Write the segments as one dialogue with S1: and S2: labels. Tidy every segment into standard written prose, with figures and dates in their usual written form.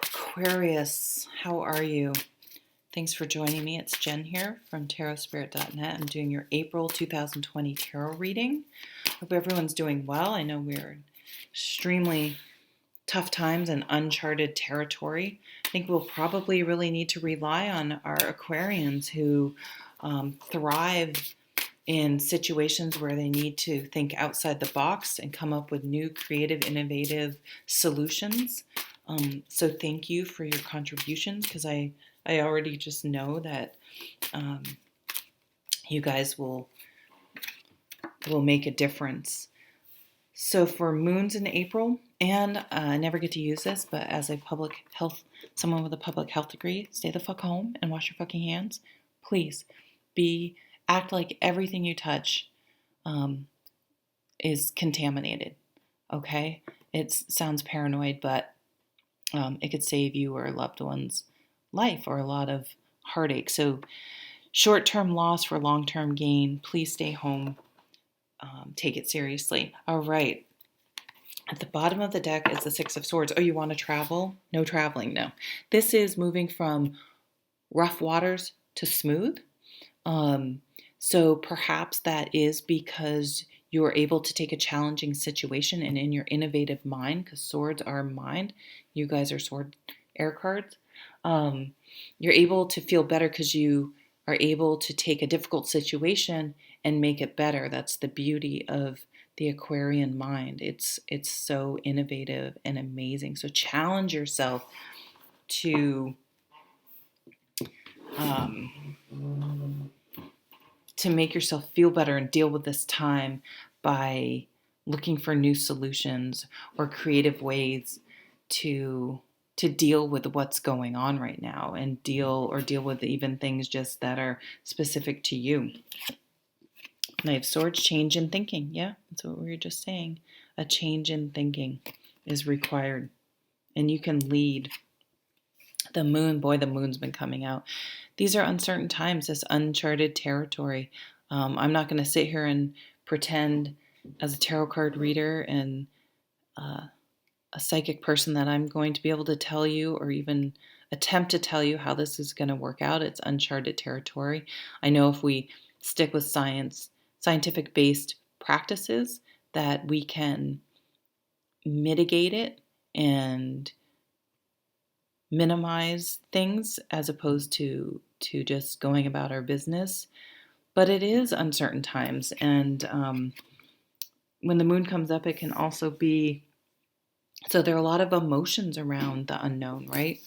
S1: Aquarius, how are you? Thanks for joining me. It's Jen here from tarotspirit.net. I'm doing your April 2020 tarot reading. Hope everyone's doing well. I know we're in extremely tough times and uncharted territory. I think we'll probably really need to rely on our Aquarians who thrive in situations where they need to think outside the box and come up with new, creative, innovative solutions. So thank you for your contributions, because I already just know that you guys will make a difference. So for moons in April, and I never get to use this, but as a public health, someone with a public health degree, stay the fuck home and wash your fucking hands. Please act like everything you touch is contaminated. Okay? It sounds paranoid, but it could save you or a loved one's life or a lot of heartache. So short-term loss for long-term gain. Please stay home. Take it seriously. All right. At the bottom of the deck is the Six of Swords. Oh, you want to travel? No traveling, no. This is moving from rough waters to smooth. So perhaps that is because you're able to take a challenging situation and in your innovative mind, because swords are mind. You guys are sword air cards. You're able to feel better because you are able to take a difficult situation and make it better. That's the beauty of the Aquarian mind. It's so innovative and amazing. So challenge yourself to make yourself feel better and deal with this time by looking for new solutions or creative ways to deal with what's going on right now, and deal with even things just that are specific to you. Knight of Swords, change in thinking. Yeah, that's what we were just saying. A change in thinking is required, and you can lead. The moon, boy, the moon's been coming out. These are uncertain times, this uncharted territory. I'm not going to sit here and pretend as a tarot card reader and a psychic person that I'm going to be able to tell you or even attempt to tell you how this is going to work out. It's uncharted territory. I know if we stick with scientific-based practices, that we can mitigate it and minimize things as opposed to just going about our business. But it is uncertain times, and when the moon comes up, it can also be, so there are a lot of emotions around the unknown, right?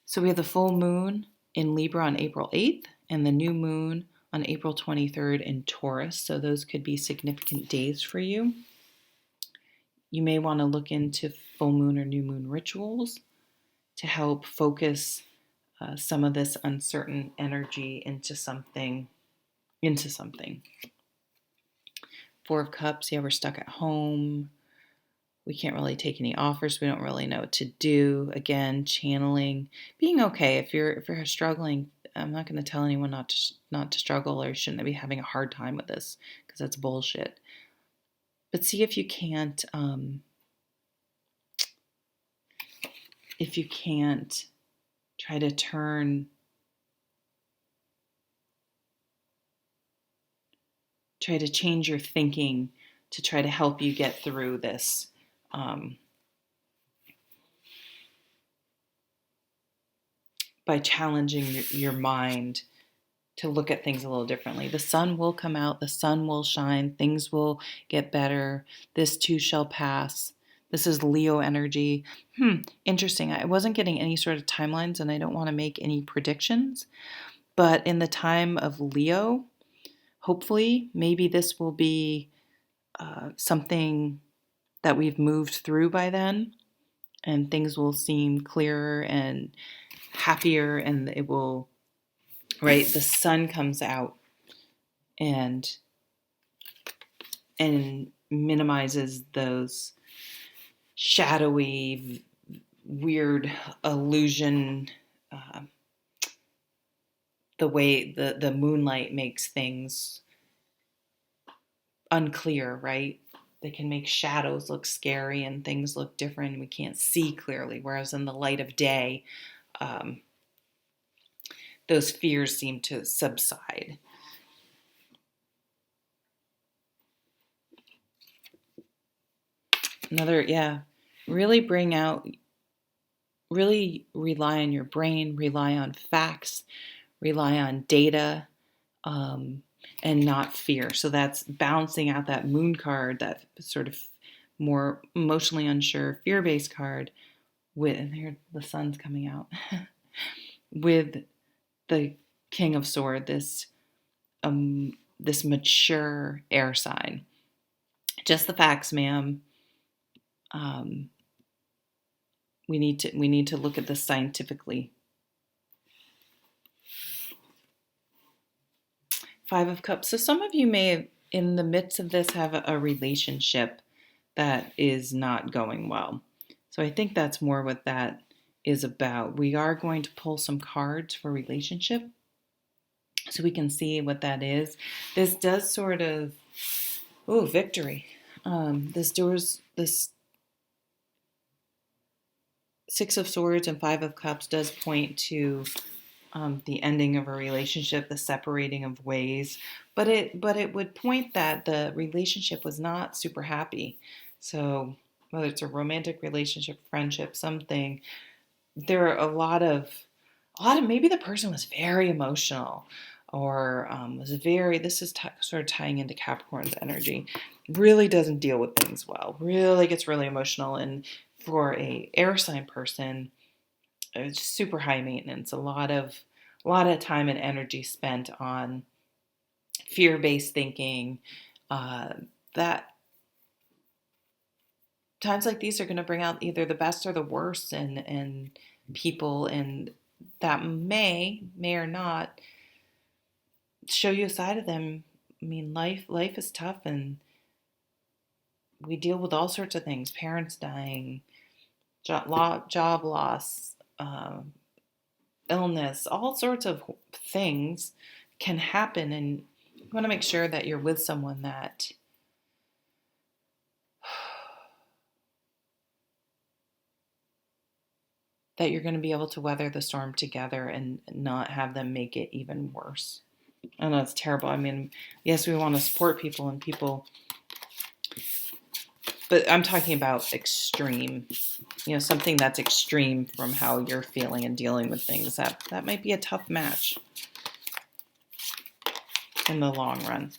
S1: So we have the full moon in Libra on April 8th and the new moon on April 23rd in Taurus. So those could be significant days for you. You may want to look into full moon or new moon rituals to help focus some of this uncertain energy into something. Four of Cups, yeah, we're stuck at home. We can't really take any offers. We don't really know what to do. Again, channeling, being okay. If you're struggling, I'm not going to tell anyone not to struggle or shouldn't be having a hard time with this, because that's bullshit. But see if you can't try to change your thinking to try to help you get through this. By challenging your mind to look at things a little differently. The sun will come out, the sun will shine, things will get better. This too shall pass. This is Leo energy. Interesting. I wasn't getting any sort of timelines, and I don't want to make any predictions. But in the time of Leo, hopefully, maybe this will be something that we've moved through by then, and things will seem clearer and happier, and it will, right? The sun comes out and minimizes those shadowy, weird illusion, the way the moonlight makes things unclear, right? They can make shadows look scary and things look different. We can't see clearly, whereas in the light of day, um, those fears seem to subside. Another, yeah, really bring out, really rely on your brain, rely on facts, rely on data, um, and not fear. So that's balancing out that moon card, that sort of more emotionally unsure, fear based card, with, and here the sun's coming out, with the King of Sword, this mature air sign. Just the facts, ma'am. Um, we need to look at this scientifically. Five of Cups. So some of you may, in the midst of this, have a relationship that is not going well. So I think that's more what that is about. We are going to pull some cards for relationship so we can see what that is. This does sort of, victory. This Six of Swords and Five of Cups does point to the ending of a relationship, the separating of ways, but it would point that the relationship was not super happy. So whether it's a romantic relationship, friendship, something, there are a lot of maybe the person was very emotional, or was very. This is sort of tying into Capricorn's energy. Really doesn't deal with things well. Really gets really emotional, and for a air sign person, it's super high maintenance. A lot of time and energy spent on fear-based thinking. That times like these are going to bring out either the best or the worst in people, and that may or not show you a side of them. I mean, life is tough, and we deal with all sorts of things: parents dying, job loss, illness, all sorts of things can happen, and you want to make sure that you're with someone that you're going to be able to weather the storm together and not have them make it even worse. I know it's terrible. I mean, yes, we want to support people and people, but I'm talking about extreme, something that's extreme from how you're feeling and dealing with things. That might be a tough match in the long run.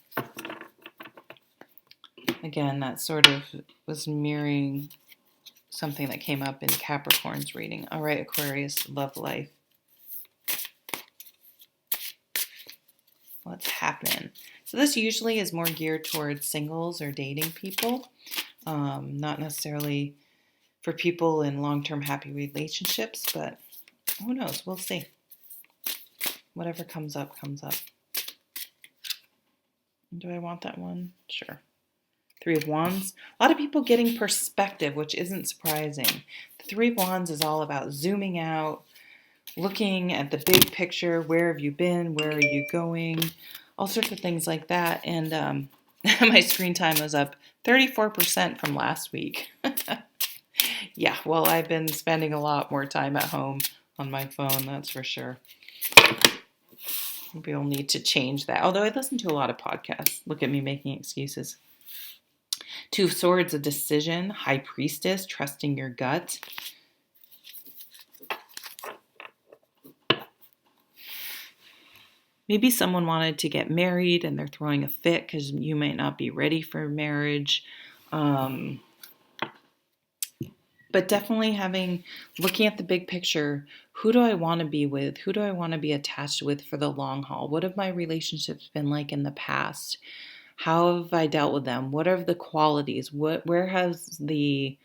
S1: Again, that sort of was mirroring something that came up in Capricorn's reading. All right, Aquarius, love life. What's happening? So this usually is more geared towards singles or dating people, not necessarily for people in long-term happy relationships, but who knows? We'll see. Whatever comes up, comes up. Do I want that one? Sure. Three of Wands. A lot of people getting perspective, which isn't surprising. The Three of Wands is all about zooming out, looking at the big picture. Where have you been? Where are you going? All sorts of things like that. And my screen time was up 34% from last week. Yeah, well, I've been spending a lot more time at home on my phone, that's for sure. Maybe I'll need to change that. Although I listen to a lot of podcasts. Look at me making excuses. Two of Swords, a decision. High Priestess, trusting your gut. Maybe someone wanted to get married and they're throwing a fit because you might not be ready for marriage. But definitely looking at the big picture. Who do I want to be with? Who do I want to be attached with for the long haul? What have my relationships been like in the past? How have I dealt with them? What are the qualities? Where has the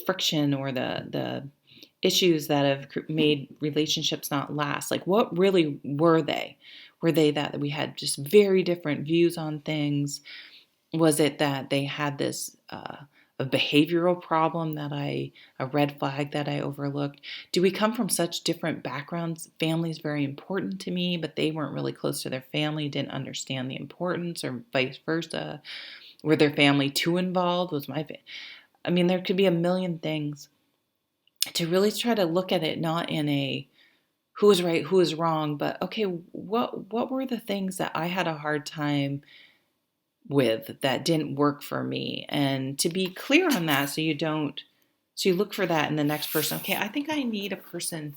S1: friction or the issues that have made relationships not last? Like, what really were they? Were they that we had just very different views on things? Was it that they had this a behavioral problem a red flag that I overlooked? Do we come from such different backgrounds? Family's very important to me, but they weren't really close to their family, didn't understand the importance, or vice versa. Were their family too involved? I mean, there could be a million things. To really try to look at it not in a who is right, who is wrong, but okay, what were the things that I had a hard time with that didn't work for me? And to be clear on that, so you look for that in the next person. Okay, I think I need a person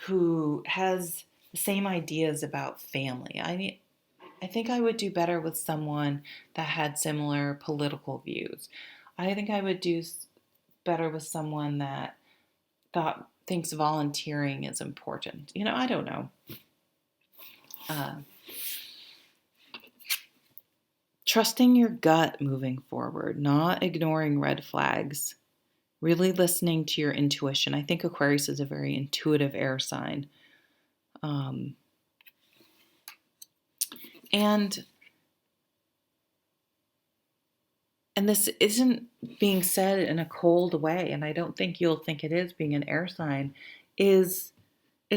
S1: who has the same ideas about family. I think I would do better with someone that had similar political views. I think I would do better with someone that thinks volunteering is important. I don't know. Trusting your gut moving forward, not ignoring red flags, really listening to your intuition. I think Aquarius is a very intuitive air sign. And this isn't being said in a cold way, and I don't think you'll think it is, being an air sign, it's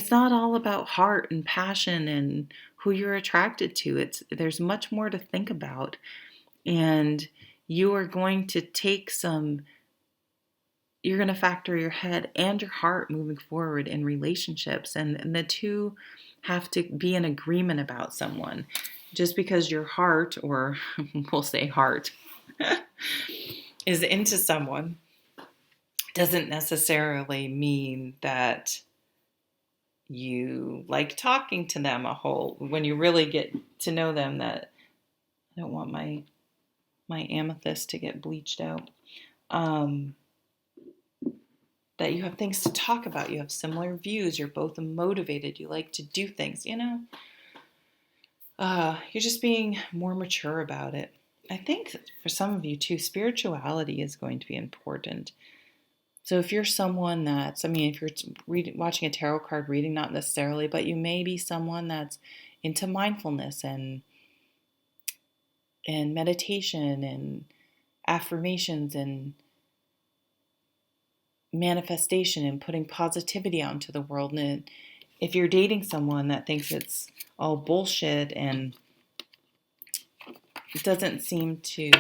S1: not all about heart and passion and who you're attracted to. There's much more to think about. And you are going to you're going to factor your head and your heart moving forward in relationships. And the two have to be in agreement about someone. Just because your heart, or we'll say heart, is into someone doesn't necessarily mean that you like talking to them when you really get to know them. That I don't want my amethyst to get bleached out. That you have things to talk about. You have similar views. You're both motivated. You like to do things, You're just being more mature about it. I think for some of you too, spirituality is going to be important. So if you're someone if you're watching a tarot card reading, not necessarily, but you may be someone that's into mindfulness and meditation and affirmations and manifestation and putting positivity out into the world. And if you're dating someone that thinks it's all bullshit and doesn't seem to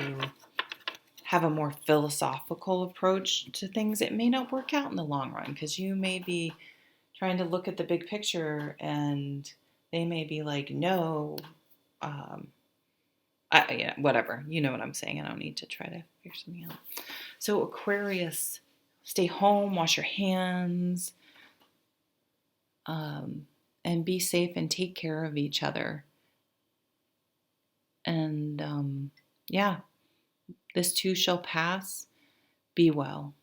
S1: have a more philosophical approach to things, it may not work out in the long run, because you may be trying to look at the big picture and they may be like, no, whatever. You know what I'm saying. I don't need to try to figure something out. So Aquarius, stay home, wash your hands, and be safe and take care of each other. And this too shall pass. Be well.